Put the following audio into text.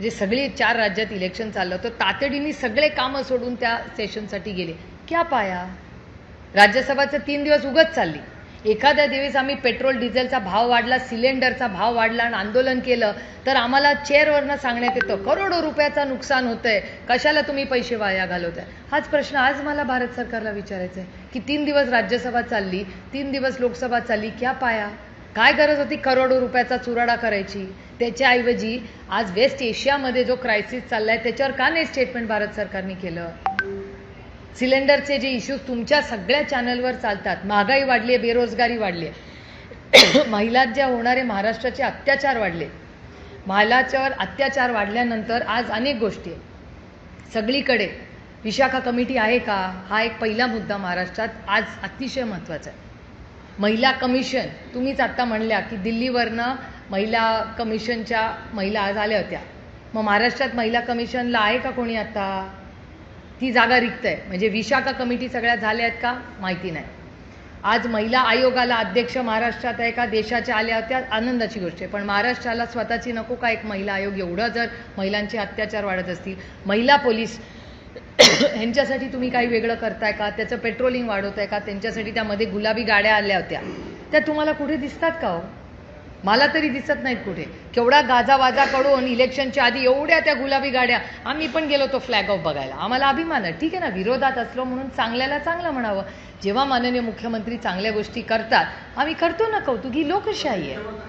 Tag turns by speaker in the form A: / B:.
A: म्हणजे सगळी 4 राज्यात इलेक्शन चाललं होतं, तातडीने सगळे कामं सोडून त्या सेशनसाठी गेले. क्या पाया? राज्यसभाचं 3 दिवस उगत चालली. एखाद्या दिवस आम्ही पेट्रोल डिझेलचा भाव वाढला, सिलेंडरचा भाव वाढला आणि आंदोलन केलं तर आम्हाला चेअरवरनं सांगण्यात येतं करोडो रुपयाचं नुकसान होतंय, कशाला तुम्ही पैसे वाया घालवताय. हाच प्रश्न आज मला भारत सरकारला विचारायचा आहे की 3 दिवस राज्यसभा चालली, 3 दिवस लोकसभा चालली, क्या पाया? काय गरज होती करोडो रुपयाचा चुराडा करायची? त्याच्याऐवजी आज वेस्ट एशियामध्ये जो क्रायसिस चाललाय त्याच्यावर का नाही स्टेटमेंट भारत सरकारने केलं? सिलेंडरचे जे इश्यूज तुमच्या सगळ्या चॅनलवर चालतात, महागाई वाढली आहे, बेरोजगारी वाढली आहे, महिलांच्या ज्या होणारे महाराष्ट्राचे अत्याचार वाढले, महिलांच्यावर अत्याचार वाढल्यानंतर आज अनेक गोष्टी आहेत. सगळीकडे विशाखा कमिटी आहे का? हा एक पहिला मुद्दा महाराष्ट्रात आज अतिशय महत्त्वाचा आहे. महिला कमिशन, तुम्हीच आत्ता म्हणल्या की दिल्लीवरनं महिला कमिशनच्या महिला आज आल्या होत्या. मग महाराष्ट्रात महिला कमिशनला आहे का कोणी आत्ता? ती जागा रिक्त आहे. म्हणजे विशाखा कमिटी सगळ्या झाल्या आहेत का? माहिती नाही. आज महिला आयोगाला अध्यक्ष महाराष्ट्रात आहे का? देशाच्या आल्या होत्या, आनंदाची गोष्ट आहे. पण महाराष्ट्राला स्वतःची नको का एक महिला आयोग? एवढं जर महिलांचे अत्याचार वाढत असतील, महिला पोलीस ह्यांच्यासाठी तुम्ही काही वेगळं करताय का? त्याचं पेट्रोलिंग वाढवताय का? त्यांच्यासाठी त्यामध्ये गुलाबी गाड्या आल्या होत्या, त्या तुम्हाला कुठे दिसतात का हो? मला तरी दिसत नाहीत कुठे. केवढा गाजावाजा करून इलेक्शनच्या आधी एवढ्या त्या गुलाबी गाड्या. आम्ही पण गेलो तो फ्लॅग ऑफ बघायला, आम्हाला अभिमान आहे. ठीक आहे ना, विरोधात असलो म्हणून चांगल्याला चांगलं म्हणावं. जेव्हा माननीय मुख्यमंत्री चांगल्या गोष्टी करतात आम्ही करतो ना कौतुक, ही लोकशाही आहे.